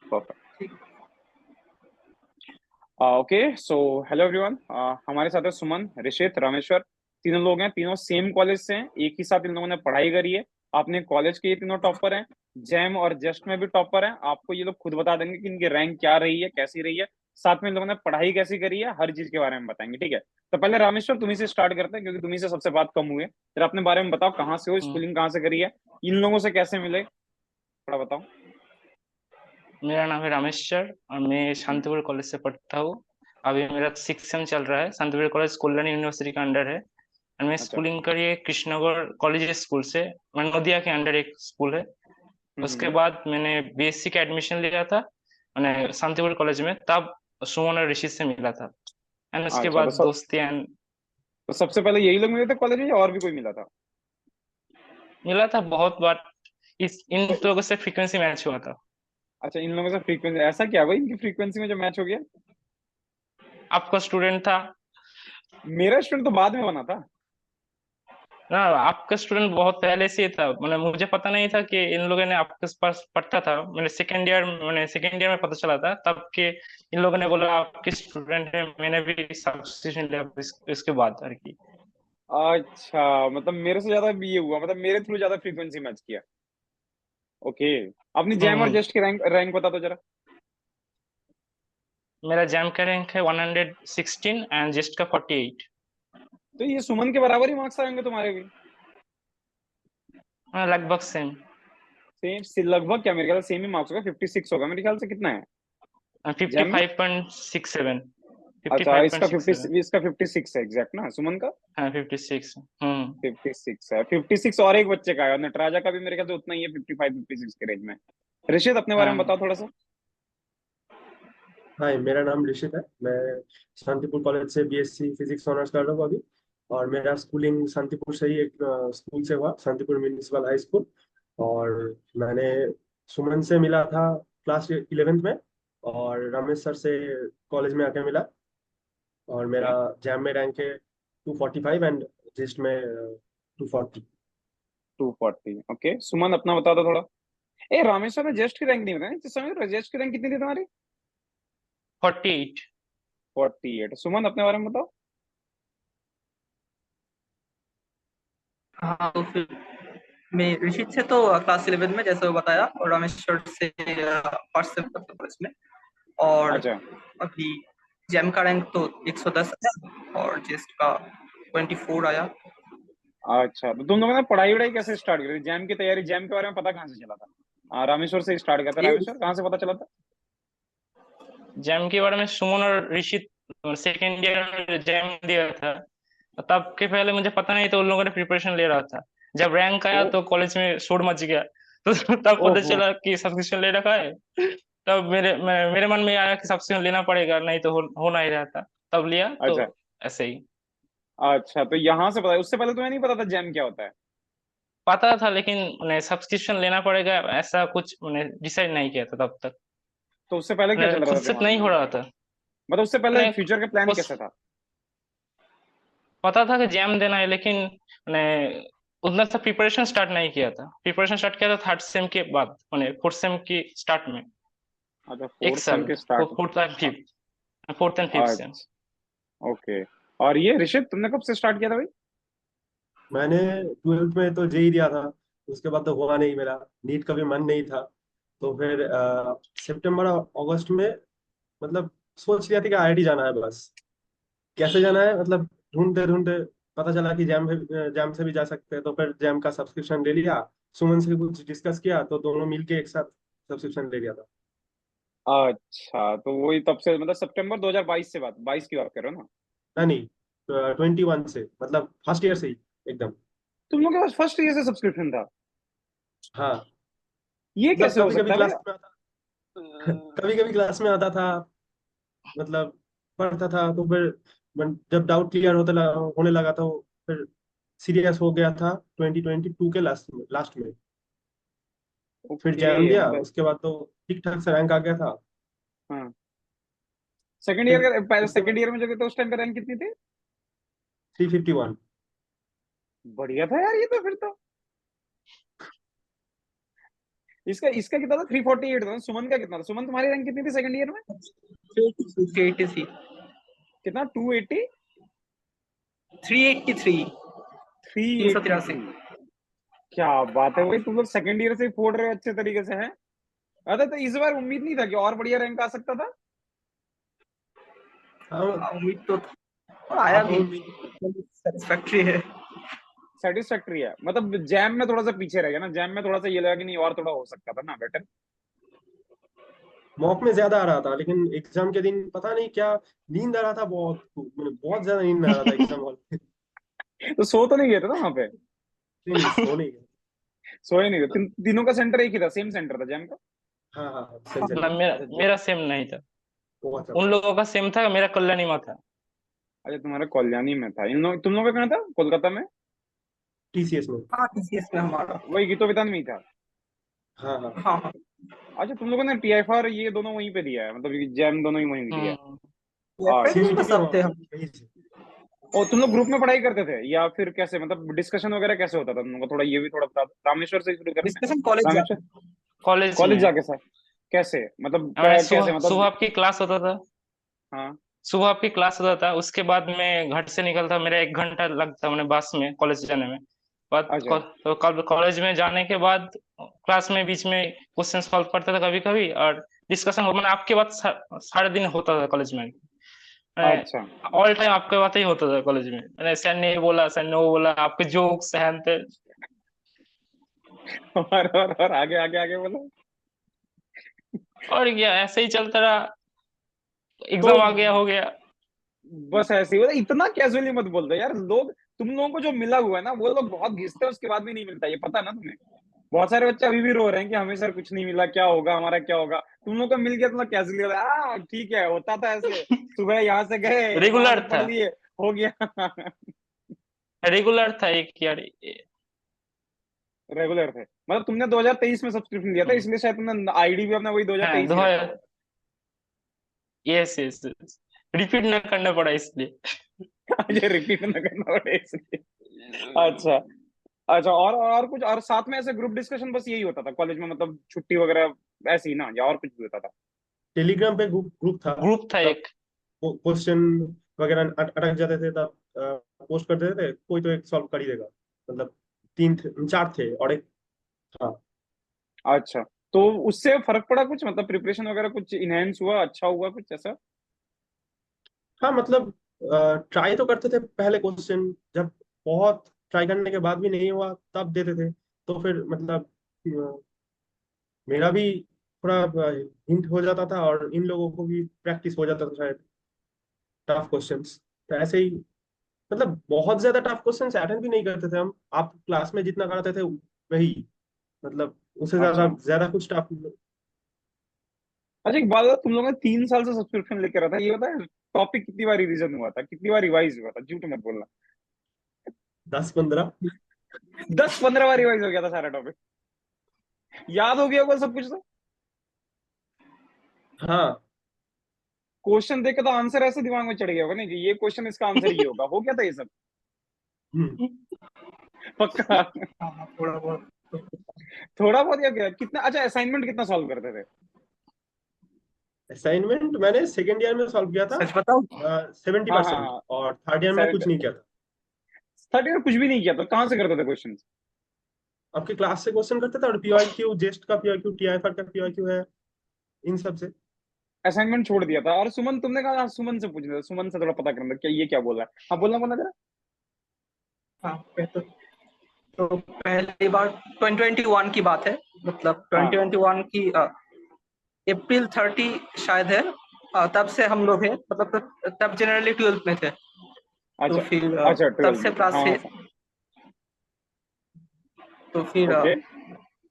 Perfect. ठीक। Okay so hello everyone. हमारे साथ है सुमन, ऋषित, रामेश्वर। तीनों लोग हैं, तीनों सेम कॉलेज से हैं, एक ही साथ इन लोगों ने पढ़ाई करी है। आपने कॉलेज के ये तीनों टॉपर हैं। जैम और जस्ट में भी टॉपर हैं। आपको ये लोग खुद बता देंगे कि इनकी रैंक क्या रही है, कैसी रही है। साथ में इन लोगों ने पढ़ाई कैसी करी है, हर चीज के बारे में बताएंगे, ठीक है। तो पहले रामेश्वर तुम्ही से स्टार्ट करते हैं, क्योंकि तुम्ही से सबसे बात कम हुई है। फिर अपने बारे में बताओ, कहाँ से हो, हम्म, स्कूलिंग कहाँ से करी है, इन लोगों से कैसे मिले, थोड़ा बताओ। मेरा नाम है रामेश्वर और मैं शांतिपुर कॉलेज से पढ़ता हूँ। अभी मेरा 6th सेम चल रहा है। शांतिपुर कॉलेज कल्याण यूनिवर्सिटी का अंडर है। और मैं अच्छा। स्कूलिंग करी है कृष्णनगर कॉलेज स्कूल से। मैं नदिया के अंडर एक स्कूल है। उसके हम्म। बाद मैंने बीएससी का एडमिशन लिया था मैंने शांतिपुर कॉलेज में, तब सुमन और ऋषि से मिला था। एंड उसके अच्छा, बाद दोस्ती एंड तो सबसे पहले यही लोग मिले थे कॉलेज में या और भी कोई मिला था? मिला था बहुत बार। इन तो लोगों से फ्रीक्वेंसी मैच हुआ था। अच्छा, इन लोगों से फ्रीक्वेंसी ऐसा क्या हुआ इनकी फ्रीक्वेंसी में जो मैच हो गया? आपका स्टूडेंट था मेरा स्टूडेंट तो बाद में बना था। ना, आपका स्टूडेंट बहुत पहले से ही था। मैंने मुझे पता नहीं था कि इन लोगों ने आपके पास पढ़ता था। मैंने सेकेंड ईयर में पता चला था तब कि इन लोगों ने बोला आपके स्टूडेंट है। मैंने भी सब्स्टिट्यूशन लिया इसके बाद और की। अच्छा, मतलब मेरे से ज्यादा ये हुआ, मतलब मेरे थ्रू ज्यादा फ्रीक्वेंसी मैच किया। ओके। अपनी जैम और हम्म। जस्ट की रैंक रैंक बता दो जरा। मेरा जैम का रैंक है 116 एंड जस्ट का 48। तो ये सुमन के बराबर ही मार्क्स आएंगे तुम्हारे भी। हाँ, लगभग सेम। सेम लगभग, क्या मेरे ख्याल से सेम ही मार्क्स होगा, 56 होगा मेरे ख्याल से। कितना है फिफ्टी जैम में? Five point six seven fifty अच्छा, फाइव पॉइंट इसका सिक्स 50, सेवन इसका 56 है एग्जैक्ट ना, सुमन का? हाँ 56। 56 है, 56 और एक बच्चे का है, और नटराजा का भी मेरे ख्याल से उतना ही है, 55-56 के रेंज में। ऋषित, अपने बारे में हाँ। बताओ थोड़ा सा। हाय, मेरा नाम ऋषित है। मैं शांतिपुर कॉलेज से बीएससी फिजिक्स ऑनर्स कर रहा हूँ अभी। और मेरा स्कूलिंग शांतिपुर से ही एक स्कूल से हुआ, शांतिपुर म्यूनिसिपल हाई स्कूल। और मैंने सुमन से मिला था क्लास 11th में। और रमेश सर से कॉलेज में आके मिला। और मेरा ओके। जैम में रैंक है 245 एंड जिस्ट में 240। 240। ओके, सुमन अपना बता दो थोड़ा। ए, रामेश्वर ने जस्ट की रैंक नहीं बताई, जिस समय जस्ट की रैंक कितनी थी तुम्हारी? 48। 48। सुमन, अपने बारे में बताओ। हाँ, तो फिर मैं ऋषित से तो क्लास 11 में जैसे वो बताया, और रामेश्वर से फर्स्ट से कॉलेज में। और अच्छा। अभी जैम का रैंक तो 110 है और जेस्ट का 24 आया। अच्छा, तो तुम लोगों ने पढ़ाई वढ़ाई कैसे स्टार्ट करी, जैम की तैयारी, जैम के बारे में पता कहाँ से चला था? रामेश्वर से स्टार्ट करता। ये रामेश्वर, कहाँ से पता चला था? जैम के बारे में सुमन और ऋषि सेकेंड ईयर में जैम दिया था। तब के पहले मुझे पता नहीं था, उन लोगों ने प्रिपरेशन ले रहा था। जब रैंक ओ। आया तो कॉलेज में शोर मच गया। तो तब पता ओहो। चला कि सब्सक्रिप्शन ले रखा है। तब मेरे मन में आया कि सब्सक्रिप्शन लेना पड़ेगा, नहीं तो हो नहीं रहा था। तब लिया तो अच्छा। ऐसे ही। अच्छा, तो यहाँ से पता, उससे पहले तुम्हें नहीं पता था जैम क्या होता है? पता था लेकिन मैंने सब्सक्रिप्शन लेना पड़ेगा ऐसा कुछ मैंने डिसाइड नहीं किया था तब तक। तो उससे पहले क्या मैंने चल रहा खुद था से दिमाग नहीं में? हो रहा था। मतलब उससे पहले मैंने फ्यूचर का प्लान उस कैसा था? पता था कि जैम देना है, लेकिन मैंने उतना सा प्रिपरेशन स्टार्ट नहीं किया था। प्रिपरेशन स्टार्ट किया था थर्ड सेम के बाद, मैंने फोर्थ सेम की स्टार्ट में। अच्छा, एक फोर्थ सेम साल के start. Fourth and fifth fourth and fifth sem. अच्छा। ओके। और ये ऋषित, तुमने कब से स्टार्ट किया था भाई? मैंने 12th में तो जेई दिया था। उसके बाद तो हुआ नहीं मेरा। नीट का भी मन नहीं था। तो फिर सितंबर अगस्त में, मतलब सोच लिया था कि आईआईटी जाना है बस। कैसे जाना है, मतलब ढूंढते ढूंढते पता चला कि जैम से भी जा सकते हैं। तो फिर जैम का सब्सक्रिप्शन ले लिया। सुमन से कुछ डिस्कस किया तो दोनों मिलके एक साथ सब्सक्रिप्शन ले लिया था। अच्छा, तो वही तब से, मतलब सितंबर 2022 से, बात 22 की बात कर रहे हो ना? नहीं, 21 से, मतलब फर्स्ट ईयर से ही एकदम। तुम लोग के पास फर्स्ट ईयर से सब्सक्रिप्शन था? हाँ, ये मतलब कैसे हो कभी कभी सकता है क्लास भाई? में आता कभी कभी क्लास में आता था, मतलब पढ़ता था। तो फिर जब डाउट क्लियर होने लगा तो फिर सीरियस हो गया था 2022 के लास्ट में। फिर जैम ओके, दिया, मतलब। उसके बाद तो ठीक ठाक से रैंक आ गया था। हाँ। सेकंड ईयर फिर का, पहले उसके सेकंड बाद ईयर में जो थे तो उस टाइम पे रैंक कितनी थी? 351। बढ़िया था यार, ये तो फिर तो। इसका इसका कितना था? 348 था। सुमन का कितना था? सुमन तुम्हारी रैंक कितनी थी सेकंड ईयर में? 383 कितना? 280? 383 383 383। क्या बात है भाई, तुम लोग सेकंड ईयर से ही फोड़ रहे हो अच्छे तरीके से हैं। अरे तो इस बार उम्मीद नहीं था कि और बढ़िया रैंक आ सकता था? हाँ, उम्मीद तो था, और आया आप भी, सेटिस्फैक्ट्री है। सेटिस्फैक्ट्री है मतलब। जैम में थोड़ा सा पीछे रह गया ना, जैम में थोड़ा सा ये लगा कि नहीं और थोड़ा हो सकता था ना बेटर। मॉक में ज्यादा आ रहा था, लेकिन एग्जाम के दिन पता नहीं क्या नींद आ रहा था बहुत, मैंने बहुत ज्यादा नींद आ रहा था एग्जाम हॉल में। तो सो तो नहीं गए थे ना वहां पे? नहीं नहीं, सो नहीं गया। सोए नहीं गए? तीनों का सेंटर एक ही था, सेम सेंटर था जैम का? हाँ हाँ हाँ, सेम मतलब सेंटर। मेरा मेरा सेम नहीं था, वो अच्छा उन लोगों का सेम था, मेरा कल्याणी में था। अच्छा, तुम्हारा कल्याणी में था। तुम लोगों का कहाँ था? कोलकाता में? टीसीएस में। हाँ, टीसीएस में हमारा। वही गीतो वितान में ही था? हाँ हाँ। हाँ हाँ, अच्छा, तुम लोगों ने टीएफआर ये दोनों वहीं पे दिया है, मतलब ये जैम दोनों ही वहीं दिया है? हम्म। अच्छा। सीयूईटी भी सब थे हम। वहीं से। और तुम लोग ग्रुप में पढ़ाई करते थे या फिर कैसे, मतलब डिस्कशन वगैरह कैसे होता था तुम लोग का? थोड़ा ये भी थोड़ा बता दो, रामेश्वर से शुरू करते हैं। डिस्कशन कॉलेज रामेश्वर, जाते कॉलेज कॉलेज में जाके सर कैसे, मतलब हमारे कैसे सुबह मतलब? सुबह आपकी क्लास होता था, हाँ। सुबह आपकी क्लास होता था, उसके बाद मैं घर से निकलता, मेरा 1 घंटा लगता मैंने बस में कॉलेज जाने में। बाद अच्छा। तो कॉलेज में जाने के बाद क्लास में बीच में क्वेश्चन सॉल्व करता था कभी कभी, और डिस्कशन मैंने आपके बात सारे दिन होता था कॉलेज में। अच्छा। ऑल टाइम आपके बात ही होता था कॉलेज में, मैंने सर ने ये बोला, सर ने वो बोला, आपके जोक्स हैं थे। और आगे आगे आगे बोलो। और क्या, ऐसे ही चलता रहा, तो एग्जाम आ गया, हो गया। बस ऐसे ही होता, इतना कैजुअली मत बोल दो यार लोग। तुम लोगों को जो मिला हुआ है ना, वो लोग बहुत घिसते हैं, उसके बाद भी नहीं मिलता, ये पता है ना तुम्हें? बहुत सारे बच्चे अभी भी रो रहे हैं कि हमें सर कुछ नहीं मिला, क्या होगा हमारा, क्या होगा। तुम लोग को मिल गया, तुम लोग कैजुअली होता ठीक है, होता था ऐसे। सुबह यहाँ से गए, वहां रेगुलर से था, पढ़ लिए, हो गया। रेगुलर था एक यार। रेगुलर थे मतलब? तुमने 2023 में सब्सक्रिप्शन लिया था, हम्म, इसलिए शायद तुमने आईडी भी अपना वही हाँ 2023 दो, ही रखा हुआ यस यस, रिपीट ना करना पड़ा इसलिए। है। ये रिपीट ना करना पड़े इसलिए। अच्छा। अच्छा, और कुछ और साथ में ऐसे ग्रुप डिस्कशन बस यही होता था कॉलेज में, मतलब छुट्टी वगैरह ऐसे ही ना, या और कुछ भी होता था? टेलीग्राम पे ग्रुप ग्रुप था। ग्रुप था तब एक। क्वेश्चन वगैरह अटक जाते थे, तब पोस्ट कर देते थे, कोई तो एक सॉल्व कर ही देगा। मतलब तीन थे, चार थे और एक था। अच्छा, तो उससे फर्क पड़ा कुछ, मतलब प्रिपरेशन वगैरह कुछ इनहेंस हुआ, अच्छा हुआ कुछ ऐसा? हाँ मतलब ट्राई तो करते थे पहले क्वेश्चन, जब बहुत ट्राई करने के बाद भी नहीं हुआ तब देते थे। तो फिर मतलब मेरा भी थोड़ा हिंट हो जाता था, और इन लोगों को भी प्रैक्टिस हो जाता था शायद टफ क्वेश्चंस। तो ऐसे ही मतलब बहुत ज्यादा टफ क्वेश्चंस अटेंड भी नहीं करते थे हम। आप क्लास में जितना कराते थे वही, मतलब उससे ज्यादा अच्छा। ज्यादा कुछ टफ। अच्छा, एक बात बताओ, तुम लोगों ने 3 साल से सब्सक्रिप्शन लेकर रहा था, ये बता टॉपिक कितनी बार रिवीजन हुआ था, कितनी बार रिवाइज हुआ था? झूठ मत बोलना। 10-15। 10-15 बार रिवाइज हो गया था सारा टॉपिक? याद हो गया होगा सब कुछ तो? हाँ। क्वेश्चन देख के तो आंसर ऐसे दिमाग में चढ़ गया होगा नहीं कि ये क्वेश्चन इसका आंसर ये होगा, हो गया था ये सब? हम्म। पक्का? हाँ, थोड़ा बहुत। थोड़ा बहुत या क्या कितना? अच्छा, असाइनमेंट कितना सॉल्व करते थे? असाइनमेंट मैंने सेकेंड ईयर में सॉल्व किया था सच बताओ, 70%। हाँ हाँ हाँ। और थर्ड ईयर में कुछ नहीं किया था। थर्ड ईयर कुछ भी नहीं किया तो कहाँ से करते थे क्वेश्चन? आपके क्लास से क्वेश्चन करते थे, और पीवाईक्यू, जेस्ट का पीवाईक्यू, टीआईएफआर का पीवाईक्यू है, इन सब से। असाइनमेंट छोड़ दिया था? और सुमन, तुमने कहा हाँ, सुमन से पूछना था, सुमन से थोड़ा पता करना था, क्या ये क्या बोल रहा है? हाँ, बोलना बोलना जरा। हाँ बेहतर। तो पहली बार 2021 की बात है, मतलब हाँ। 2021 की अप्रैल 30 शायद है। तब से हम लोग हैं, मतलब तब जनरली 12th में थे। तो अच्छा। फिर अच्छा, तब 12 से में थे, क्लास हाँ हाँ। है। तो फिर ओके।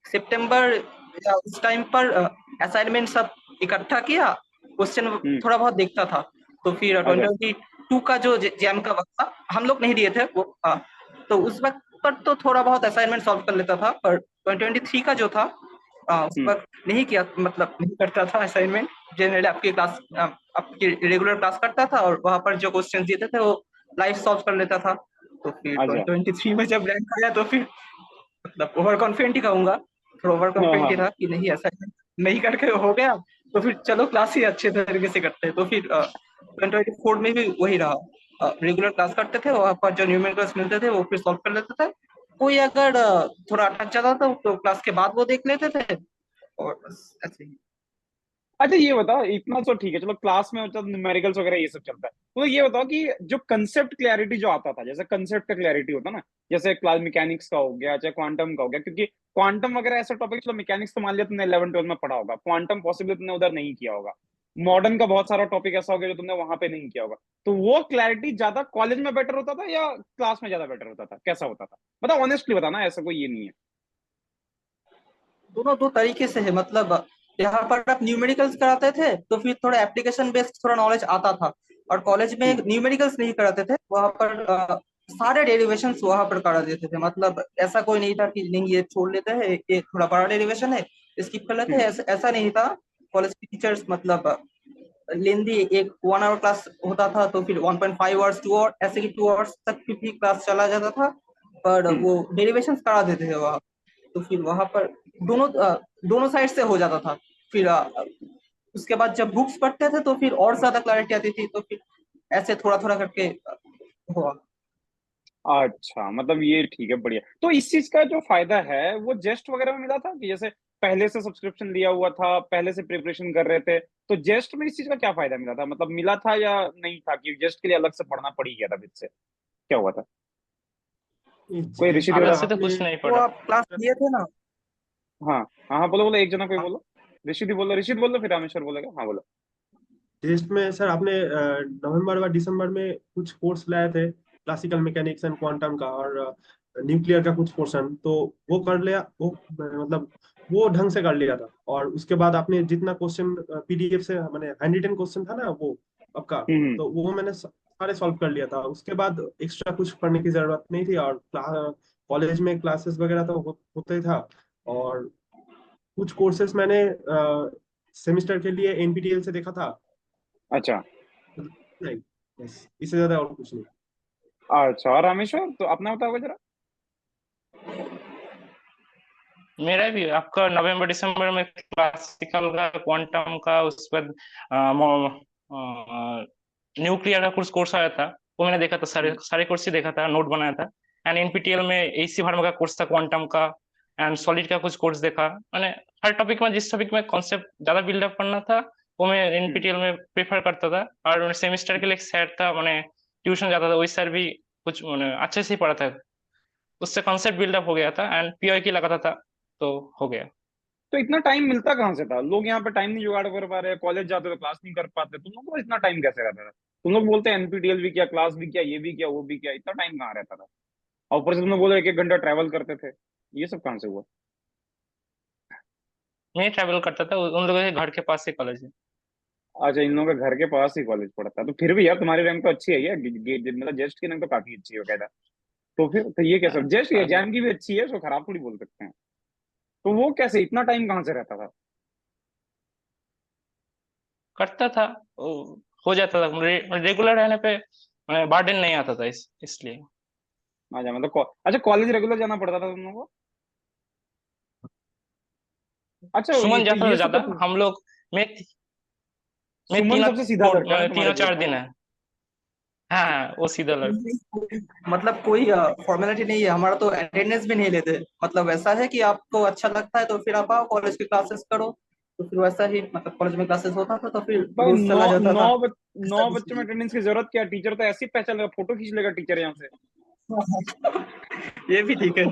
सितंबर या उस टाइम पर असाइनमेंट सब इकट्ठा किया, क्वेश्चन हम्म। थोड़ा बहुत देखता था। तो फिर अच्छा। 2022 का जो जैम का वक्त था, हम लोग नहीं दिए थे वो। तो उस वक्त पर तो थोड़ा बहुत असाइनमेंट सॉल्व कर लेता था, पर 2023 का जो था उस हम्म। वक्त नहीं किया, मतलब नहीं करता था असाइनमेंट। जनरली आपकी क्लास, आपकी रेगुलर क्लास करता था, और वहां पर जो क्वेश्चन देते थे वो लाइव सॉल्व कर लेता था। तो फिर अच्छा। 2023 में जब रैंक आया तो फिर मतलब ओवर कॉन्फिडेंट ही कहूंगा। थोड़ा ओवर हाँ कॉन्फिडेंट ही हाँ था कि नहीं ऐसा नहीं करके हो गया, तो फिर चलो क्लास ही अच्छे तरीके से करते हैं। तो फिर 2024 में भी वही रहा, रेगुलर क्लास करते थे, वहाँ पर जो न्यूमेरिकल्स मिलते थे वो फिर सॉल्व कर लेते थे। कोई अगर थोड़ा अटक जाता था तो क्लास के बाद वो देख लेते थे, और बस ऐसे ही। अच्छा ये बताओ, इतना तो ठीक है, चलो क्लास में मतलब न्यूमेरिकल्स वगैरह ये सब चलता है, तो ये बताओ कि जो कंसेप्ट क्लैरिटी जो आता था, जैसे कंसेप्ट का क्लैरिटी होता ना, जैसे क्लास मैकेनिक्स का हो गया चाहे क्वांटम का हो गया, क्योंकि क्वांटम वगैरह ऐसा टॉपिक, चलो मैकेनिक्स तो मान लिया तुमने 11 12 में पढ़ा होगा, क्वांटम पॉसिबली तुमने उधर नहीं किया होगा, मॉडर्न का बहुत सारा टॉपिक ऐसा हो गया जो तुमने वहां पे नहीं किया होगा, तो वो क्लैरिटी ज्यादा कॉलेज में बेटर होता था या क्लास में ज्यादा बेटर होता था, कैसा होता था, बताओ ऑनेस्टली बताना, ऐसा कोई ये नहीं है। दोनों दो तरीके से है, मतलब यहाँ पर आप न्यूमेरिकल्स कराते थे तो फिर थोड़ा एप्लीकेशन बेस्ड थोड़ा नॉलेज आता था, और कॉलेज में हम्म न्यूमेरिकल्स नहीं कराते थे, वहाँ पर सारे डेरिवेशंस वहाँ पर करा देते थे। मतलब ऐसा कोई नहीं था कि नहीं ये छोड़ लेते हैं, ये थोड़ा बड़ा डेरिवेशन है स्किप कर लेते हैं, हम्म ऐसा नहीं था। कॉलेज के टीचर्स मतलब लेंदी एक 1 आवर क्लास होता था, तो फिर 1.5 आवर्स 2 आवर ऐसे कि 2 आवर्स तक की भी क्लास चला जाता था, पर हम्म। वो डेरिवेशंस करा देते थे वहाँ। तो फिर वहां पर दोनों साइड से हो जाता था। फिर उसके बाद जब बुक्स पढ़ते थे तो फिर और ज्यादा क्लैरिटी आती थी, तो फिर ऐसे थोड़ा थोड़ा करके हुआ। अच्छा मतलब ये ठीक है, बढ़िया। तो इस चीज का जो फायदा है वो जेस्ट वगैरह में मिला था कि जैसे पहले से सब्सक्रिप्शन लिया हुआ था, पहले से प्रिपरेशन कर रहे थे, तो जेस्ट में इस चीज का क्या फायदा मिला था, मतलब मिला था या नहीं था कि जेस्ट के लिए अलग से पढ़ना पड़ ही गया था फिर से, क्या हुआ था, कोई जेस्ट ऋषि में अलग बताओ। से तो आपने कुछ नहीं वो पढ़ा। आप क्लास लिए थे ना। हाँ हाँ हाँ, बोलो बोलो, एक जना कोई बोलो, ऋषि बोलो फिर रामेश्वर बोलेगा, हाँ बोलो। टेस्ट में सर आपने नवंबर व दिसंबर में कुछ कोर्स लाए थे, क्लासिकल मैकेनिक्स एंड क्वांटम का और न्यूक्लियर का कुछ पोर्शन, तो वो कर लिया, वो मतलब वो ढंग से कर लिया था। और उसके बाद आपने जितना क्वेश्चन पीडीएफ से, मैंने हैंड रिटन क्वेश्चन था ना वो आपका, हम्म। तो वो मैंने सारे सॉल्व कर लिया था। उसके बाद एक्स्ट्रा कुछ पढ़ने की जरूरत नहीं थी, और कॉलेज में क्लासेस वगैरह तो होते था। और कुछ कोर्सेस मैंने सेमेस्टर के लिए एनपीटीईएल से देखा था। अच्छा नहीं, बस इससे ज्यादा और कुछ नहीं। अच्छा, और रामेश्वर तो अपना बताओ जरा। मेरा भी आपका नवंबर दिसंबर में क्लासिकल का, क्वांटम का, उसके बाद न्यूक्लियर का कुछ कोर्स आया था, वो मैंने देखा था, सारे सारे कोर्स ही देखा था, नोट बनाया था। एंड एनपीटीईएल में एसी वर्मा का कोर्स था क्वांटम का, एंड सॉलिड का कुछ कोर्स देखा। मैंने हर टॉपिक में, जिस टॉपिक में कॉन्सेप्ट ज्यादा बिल्डअप करना था वो मैं हम्म। एनपीटीईएल में प्रेफर करता था। और सेमेस्टर के लिए एक सर था, मैंने ट्यूशन जाता था, वही सर भी कुछ मैंने अच्छे से ही पढ़ा था, उससे कॉन्सेप्ट बिल्डअप हो गया था, एंड पीओ की लगाता था, तो हो गया। तो इतना टाइम मिलता कहाँ से था, लोग यहाँ पे टाइम नहीं जुगाड़ कर पा रहे, कॉलेज जाते तो क्लास नहीं कर पाते, तुम लोग को इतना टाइम कैसे रहता था, तुम लोग बोलते हैं एनपीटीएल भी किया, क्लास भी किया, ये भी किया, वो भी किया, इतना टाइम कहाँ रहता था, और ऊपर से तुमने बोला 1 1 घंटा ट्रैवल करते थे, ये सब कहाँ से हुआ। मैं ट्रैवल करता था, उन लोगों के घर के पास ही कॉलेज है। अच्छा, इन लोगों का घर के पास ही कॉलेज पड़ता है, तो फिर भी यार तुम्हारी रैंक तो अच्छी है यार, मतलब जस्ट की रैंक तो काफी अच्छी है कहता। तो फिर तो ये कैसे, जस्ट ये आगे जैम की भी अच्छी है, उसको खराब थोड़ी बोल सकते हैं, तो वो कैसे इतना टाइम कहाँ से रहता था। करता था, हो जाता था, रेगुलर रहने पे बर्डन नहीं आता था, इसलिए। अच्छा मतलब अच्छा कॉलेज रेगुलर जाना पड़ता था तुम लोगों को। अच्छा ये सुमन तो जाता था ये सब ज्यादा, तो हम लोग, मैं मैं सुमन तीन सबसे सीधा लड़का है ना तुम्हारे तीनों ग्रुप चार में। दिन है। हाँ हाँ, वो सीधा लड़का। मतलब कोई फॉर्मेलिटी नहीं है हमारा, तो अटेंडेंस भी नहीं लेते। मतलब ऐसा है कि आपको अच्छा लगता है तो फिर आप आओ कॉलेज की क्लासेस करो, तो फिर वैसा ही मतलब कॉलेज में क्लासेस होता था तो फिर भाई रोज नौ चला जाता नौ था। बच, ऐसा 9 बच्चों में कुछ अटेंडेंस की जरूरत क्या, टीचर तो ऐसे ही पहचान लेगा, फोटो खींच लेगा टीचर यहाँ से। नहीं। ये भी ठीक है।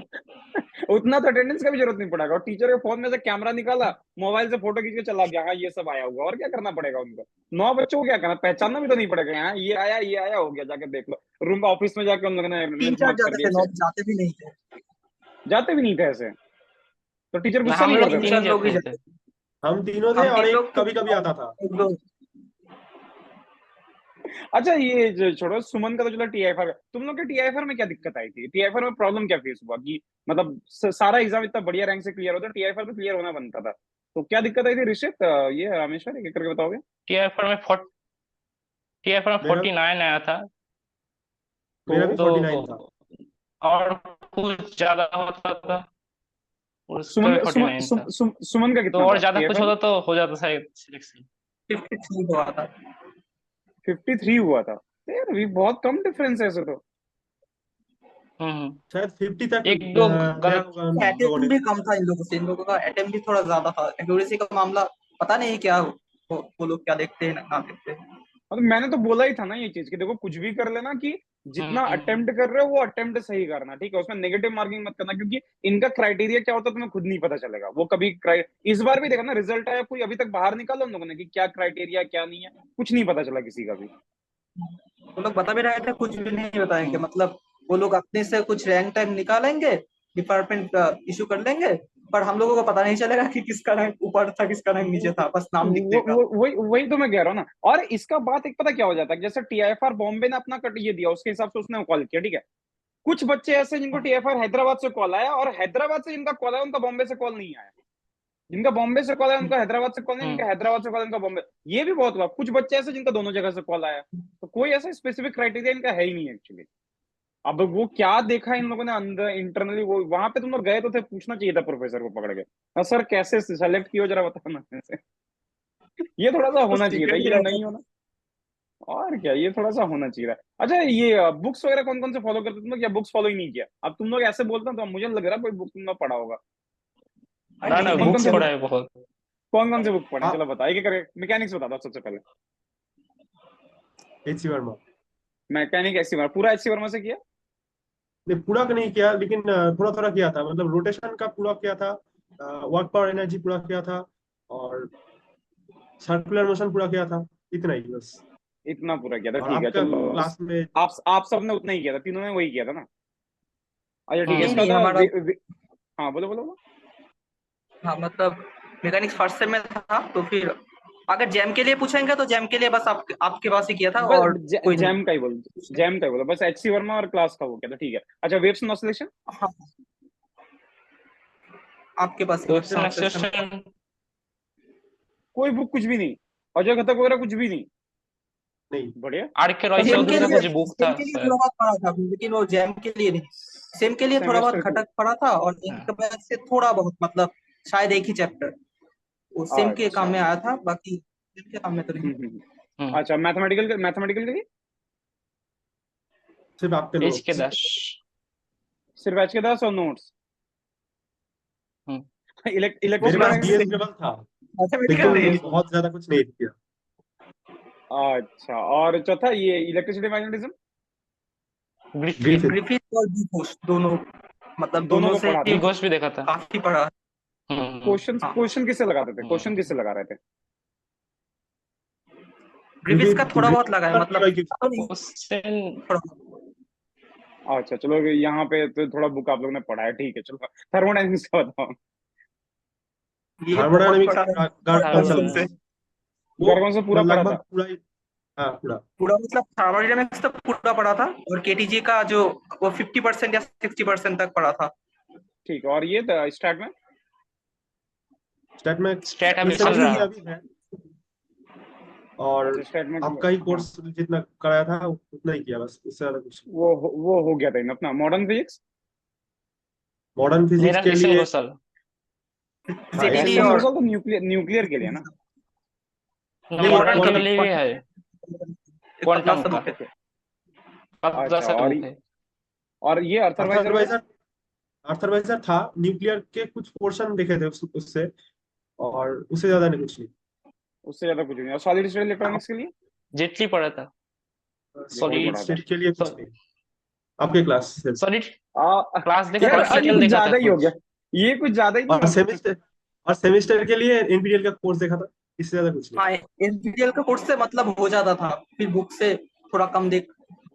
उतना तो अटेंडेंस का भी जरूरत नहीं पड़ेगा, और टीचर के फोन में से कैमरा निकाला, मोबाइल से फोटो खींच के चला गया, हाँ ये सब आया होगा, और क्या करना पड़ेगा उनको, 9 बच्चों को क्या करना, पहचानना भी तो नहीं पड़ेगा, यहाँ ये आया हो गया, जाके देख लो, रूम ऑफिस में जाके उन लोगों ने तीन अटेंडेंस चार मार्क कर जाते दिया थे, ऐसे। नौ जाते भी नहीं थे। जाते भी नहीं थे ऐसे, तो टीचर ना, गुस्सा हम नहीं लोग करते तीन थे। तीन ही चार लोग ही जाते थे। जाते थे। हम तीनों थे हम और तीन एक लोग थे, कभी कभी आता था। एक दो। अच्छा ये जो छोड़ो, सुमन का तो चलो टीआईफआर, तुम लोग के टीआईफआर में क्या दिक्कत आई थी, टीआईफआर में प्रॉब्लम क्या फेस हुआ कि मतलब सारा एग्जाम इतना बढ़िया रैंक से क्लियर होता, टीआईफआर तो क्लियर होना बनता था, तो क्या दिक्कत आई थी ऋषित, ये रामेश्वर एक एक करके बताओगे। टीआईएफ में टीआईएफ में मेरा 49 आया था, मेरा भी तो 49 था। तो और कुछ ज्यादा होता था, उसका भी सुमन 49 था। सुमन का तो कितना और था ज्यादा कुछ TFL? होता तो हो जाता शायद सिलेक्शन। 53 हुआ था। 53 हुआ था। तो यार अभी बहुत कम डिफरेंस है ऐसे तो। हम्म। शायद 50 तक एक दो गया गलत। होगा उन लोगों अटेम्प्ट ने। भी कम था इन लोगों से, इन लोगों का अटेम्प्ट भी थोड़ा ज्यादा था। एक्यूरेसी का मामला पता नहीं क्या वो लोग क्या देखते हैं ना देखते हैं। मतलब मैंने तो बोला ही था ना ये चीज कि देखो कुछ भी कर लेना कि जितना हम्म। अटेम्प्ट कर रहे हो वो अटेम्प्ट सही करना, ठीक है, उसमें नेगेटिव मार्किंग मत करना, क्योंकि इनका क्राइटेरिया क्या होता है तुम्हें खुद नहीं पता चलेगा। वो कभी इस बार भी देखा ना, रिजल्ट आया, कोई अभी तक बाहर निकाला उन लोगों ने कि क्या क्राइटेरिया क्या नहीं है, कुछ नहीं पता चला किसी का भी। वो लोग बता भी रहे थे कुछ भी नहीं बताएंगे, हम्म। मतलब वो लोग अपने से कुछ रैंक टाइम निकालेंगे, डिपार्टमेंट इशू कर लेंगे, पर हम लोगों को पता नहीं चलेगा कि किसका रैंक ऊपर था किसका रैंक नीचे था, बस नाम दिख देगा। वही तो मैं कह रहा हूँ ना। और इसका बात एक पता क्या हो जाता है, जैसे TIFR बॉम्बे ने अपना कट ये दिया, उसके हिसाब से उसने कॉल किया, ठीक है। कुछ बच्चे ऐसे जिनको TIFR हैदराबाद से कॉल आया, और हैदराबाद से जिनका कॉल आया उनका बॉम्बे से कॉल नहीं आया। जिनका बॉम्बे से कॉल आया उनका हैदराबाद से कॉल नहीं, जिनका हैदराबाद से कॉल उनका बॉम्बे। ये भी बहुत हुआ, कुछ बच्चे ऐसे जिनका दोनों जगह से कॉल आया। तो कोई ऐसा स्पेसिफिक क्राइटेरिया इनका है ही नहीं एक्चुअली। अब वो क्या देखा इन लोगों ने अंदर इंटरनली, वो वहां पे तुम लोग गए तो थे, पूछना चाहिए था प्रोफेसर को पकड़ के, "हाँ, सर कैसे सेलेक्ट किया जरा बताना"। ये थोड़ा सा कुछ होना चाहिए था, सीक्रेट ही ये रहता नहीं होना। और क्या, ये थोड़ा सा होना चाहिए था। अच्छा, ये बुक्स वगैरह कौन कौन से फॉलो करते तुम लोग, या बुक्स फॉलो ही नहीं किया? अब तुम लोग ऐसे बोलते हो तो मुझे लग रहा है कोई बुक तुमने पढ़ा होगा। है। ना नहीं ना नहीं कौन कौन बुक्स से पढ़ा बुक, है बहुत। कौन कौन से बुक पढ़े, हाँ, चलो बता, एक एक करके मैकेनिक्स बता दो सबसे पहले। HC Verma. Mechanic SC Verma, पूरा एससी वर्मा से किया? नहीं, पूरा का नहीं किया, लेकिन थोड़ा थोड़ा किया था, मतलब रोटेशन का पूरा किया था, वर्क पावर एनर्जी पूरा किया था, और सर्कुलर मोशन पूरा किया था। इतना ही बस। इतना पूरा किया था, और ठीक है आपका चलो। क्लास में आप सबने उतना ही किया था, तीनों ने वही किया था ना? अच्छा ठीक है, नहीं इसका नहीं था हमारा, हाँ बोलो बोलो बोलो। हाँ मतलब मैकेनिक्स फर्स्ट सेम में था, तो फिर अगर जैम के लिए पूछेंगे तो जैम के लिए बस आपके पास ही किया था बस और कोई नहीं। जैम का ही बोलो, जैम का ही बोलो, बस एचसी वर्मा और क्लास का वो किया था, ठीक है। अच्छा, वेव्स एंड ऑसिलेशन? हाँ आपके पास ही तो है ऑब्सेशन। कोई बुक कुछ भी नहीं? अजय घटक वगैरह कुछ भी नहीं? नहीं। बढ़िया। आर के रॉय सेम के चौधरी का लिए, कुछ बुक सेम था के लिए थोड़ा शायद। बहुत पढ़ा था, लेकिन वो जैम के लिए नहीं। सेम के लिए थोड़ा बहुत सेमेस्टर की? घटक पढ़ा था, और जैम हाँ। के बाद से थोड़ा बहुत, मतलब शायद एक ही चैप्टर वो सेम के काम अच्छा। में आया था, बाकी सेम के काम में तो नहीं। हम्म। अच्छा, मैथमेटिकल के लिए? सिर्फ आपके एच के नोट्स। दास। सिर्फ एच के दास और नोट्स? हम्म। वो मेरे पास इलेक्ट्रिसिटी BS मैनेजमेंट? लेवल था, मैथमेटिकल लेकिन नहीं। बहुत ज्यादा कुछ नहीं किया। अच्छा, और चौथा ये electricity magnetism? Griffith. Griffith. Griffith और डी घोष दोनों, मतलब दोनों दोनों को से पढ़ा ही था? घोष भी देखा था। काफी पढ़ा। क्वेश्चन हाँ क्वेश्चन किससे लगाते थे, क्वेश्चन हम्म। किससे लगा रहे थे? ग्रिफिथ का थोड़ा बहुत लगा है, ग्रिफिथ मतलब तो नहीं, क्वेश्चन। थोड़ा बहुत। अच्छा चलो, यहाँ पे तो थोड़ा बुक आप लोगों ने पढ़ा है, ठीक है चलो। थर्मोडायनेमिक्स का बताओ। ये बहुत थर्मोडायनेमिक्स पढ़ा है, बहुत हाँ कसम बड़ा। से। वो गर्गों से पूरा पढ़ा लगभग था? पूरा ही। हाँ, पूरा। पूरा मतलब थर्मोडायनेमिक्स तो पूरा पढ़ा था, और केटीजी का जो वो 50% या 60% तक पढ़ा था। ठीक है, और ये स्टार्ट में? स्टेट में स्टेट ये अभी चल समझ रहा ही है। अभी है। और अच्छा, स्टार्ट में आपका ही हाँ। कोर्स जितना कराया था उतना ही किया, बस उससे ज्यादा कुछ नहीं। वो हो गया था इन अपना मॉडर्न फिजिक्स? मॉडर्न फिजिक्स मेरा के एसएन लिए। घोषाल। हाँ, जेटीडी एसएन और घोषाल तो न्यूक्लियर के लिए ना? नहीं, वो मॉडर्न के क्वांटम। लिए भी है। एक पतला क्वांटम सा का बुक है। ओके। पतला अच्छा, सा बुक है। और ये अर्थरवाइजर वगैरह? अर्थरवाइजर अर्थरवाइजर था, न्यूक्लियर के कुछ पोर्शन देखे थे उससे, और उससे ज्यादा नहीं, कुछ नहीं। उससे ज्यादा कुछ नहीं। और सॉलिड स्टेट इलेक्ट्रॉनिक्स के लिए? जेटली पढ़ा था। जेटली सॉलिड पढ़ा था? स्टेट के लिए कुछ नहीं। आपके क्लास से। सॉलिड आ, क्लास देखा यार था, अब ये डिटेल कुछ देखा था ज्यादा ही हो गया, कुछ। ये कुछ ज्यादा ही नहीं और हो गया? सेमिस्टर और सेमिस्टर के लिए NPTEL का कोर्स देखा था, इससे ज्यादा कुछ नहीं। हाँ एनपीटीईएल का कोर्स से मतलब हो जाता था, फिर बुक से थोड़ा कम देख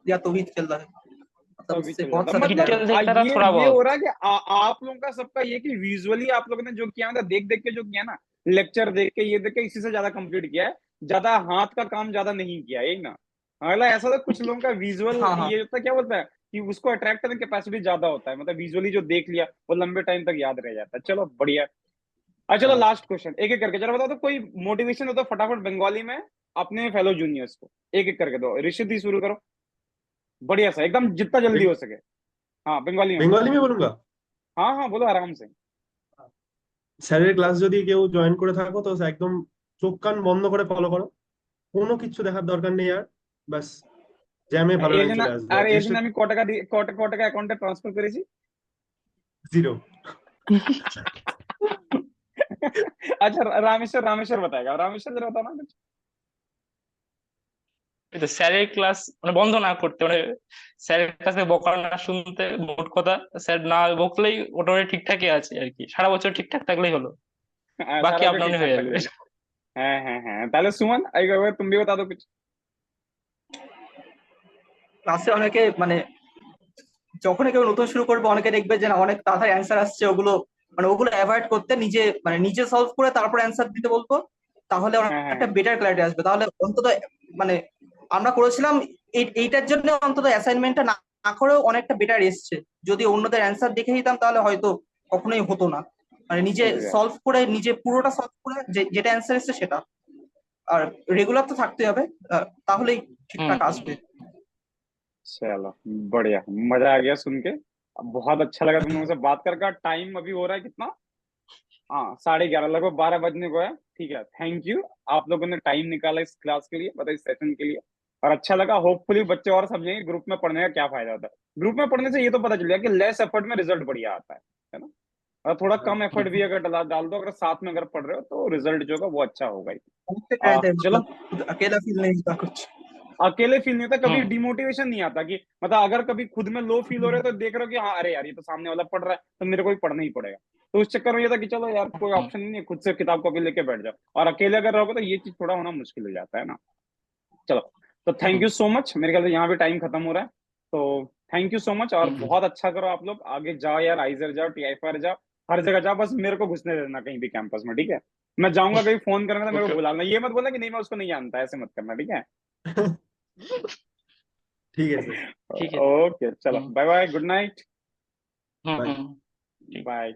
या तो भी चल रहा है, मतलब तभी उससे चल बहुत जाता सारे मतलब। डिटेल देखता था थोड़ा ये हो बहुत। रहा है कि आप लोगों का सबका ये कि विजुअली आप लोगों ने जो किया, मतलब देख देख के जो किया ना, लेक्चर देख के ये देख के इसी से ज्यादा कंप्लीट किया है, ज्यादा हाथ का काम ज्यादा नहीं किया है, यही ना? अगला ऐसा था, कुछ लोगों का विजुअल हाँ हाँ। ये होता है, क्या बोलता है कि उसको अट्रैक्ट करने की कैपेसिटी ज्यादा होता है, मतलब विजुअली जो देख लिया वो लंबे टाइम तक याद रह जाता है। चलो बढ़िया। अच्छा चलो, हाँ। लास्ट क्वेश्चन एक एक करके जरा बताओ तो, कोई मोटिवेशन हो तो फटाफट बंगाली में अपने फेलो जूनियर्स को एक एक करके दो। ऋषित ही शुरू करो, बढ़िया सा एकदम, जितना जल्दी हो सके। हाँ बंगाली में बोलो। बंगाली में बोलूंगा। हाँ हाँ बोलो आराम से। স্যারের ক্লাস যদি কেউ জয়েন করে থাকো তো একদম চোখ কান বন্ধ করে ফলো করো, কোনো কিছু দেখার দরকার নেই আর, ব্যাস জ্যামে ভালো এর র্যাঙ্ক জন্য চলে আসবে। আর আর এর চেষ্টা, জন্য আমি ক টাকা অ্যাকাউন্টে ট্রান্সফার করেছি। 0। अच्छा रामेश्वर रामेश्वर बताएगा, रामेश्वर जरा बताओ ना कुछ। এই তো স্যারের ক্লাস মানে বন্ধ না করতে, মানে স্যারের কাছে বকা না শুনতে, মোট কথা স্যার না বকলেই মোটামুটি ঠিকঠাকই আছে আর কি, সারা বছর ঠিকঠাক থাকলেই হলো, বাকি सारा আপ पे ठीक ডাউনই ठाक হয়ে चल যাবে। रही है। ताहले सुमन एक बार तुम भी बता दो कुछ। ক্লাসে অনেকে মানে যখন কেউ নতুন শুরু করবে অনেকে দেখবে যে না অনেক তাড়াতাড়ি অ্যান্সার আসছে, ওগুলো মানে ওগুলো অ্যাভয়েড করতে নিজে মানে নিজে সলভ করে তারপর অ্যান্সার দিতে বলবো, তাহলে একটা বেটার ক্ল্যারিটি আসবে। তাহলে অন্তত মানে আমরা করেছিলাম এইটার জন্য অন্তত অ্যাসাইনমেন্টটা না না করেও অনেকটা বেটার এসছে। যদি অন্যদের অ্যান্সার দেখে দিতাম তাহলে হয়তো কখনোই হতো না। মানে নিজে সলভ করে নিজে পুরোটা সলভ করে যেটা অ্যান্সার এসছে সেটা, আর রেগুলার তো থাকতে হবে, তাহলেই ঠিকঠাক আসবে। चलो बढ़िया, मजा आ गया सुन के। अब बहुत अच्छा लगा तुम लोगों से बात करके। टाइम अभी हो रहा है कितना, हाँ 11:30, लगभग 12 बजने को है। ठीक है, थैंक यू आप लोगों ने टाइम निकाला इस क्लास के लिए, मतलब इस सेशन के लिए। और अच्छा लगा, होपफुली बच्चे और समझेंगे ग्रुप में पढ़ने का क्या फायदा होता है। ग्रुप में पढ़ने से ये तो पता चल गया कि लेस एफर्ट में रिजल्ट बढ़िया आता है ना। और थोड़ा कम एफर्ट भी अगर डाल दो, अगर साथ में अगर पढ़ रहे हो तो रिजल्ट जो होगा वो अच्छा होगा ही। चलो, मतलब अकेला फील नहीं होता कुछ। अकेले फील नहीं होता, कभी डिमोटिवेशन नहीं आता कि मतलब अगर कभी खुद में लो फील हो रहा है तो देख रहे हो कि हाँ अरे यार ये तो सामने वाला पढ़ रहा है तो मेरे को भी पढ़ना ही पड़ेगा। तो उस चक्कर में ये था कि चलो यार कोई ऑप्शन नहीं है, खुद से किताब कॉपी लेके बैठ जाओ। और अकेले अगर रहोगे तो ये चीज थोड़ा होना मुश्किल हो जाता है ना। चलो, तो थैंक यू सो मच। मेरे ख्याल से यहाँ भी टाइम खत्म हो रहा है, तो थैंक यू सो मच। और बहुत अच्छा करो आप लोग, आगे जाओ यार, आइजर जाओ, टीआईफआर जाओ, हर जगह जाओ, बस मेरे को घुसने देना कहीं भी कैंपस में, ठीक है। मैं जाऊंगा कहीं, फोन करूंगा तो मेरे को बुलाना, ये मत बोलना कि नहीं मैं उसको नहीं जानता, ऐसे मत करना, ठीक है। ठीक है सर। ठीक है। ओके चलो, बाय बाय, गुड नाइट, हम्म बाय। हम्म, ठीक। बाय।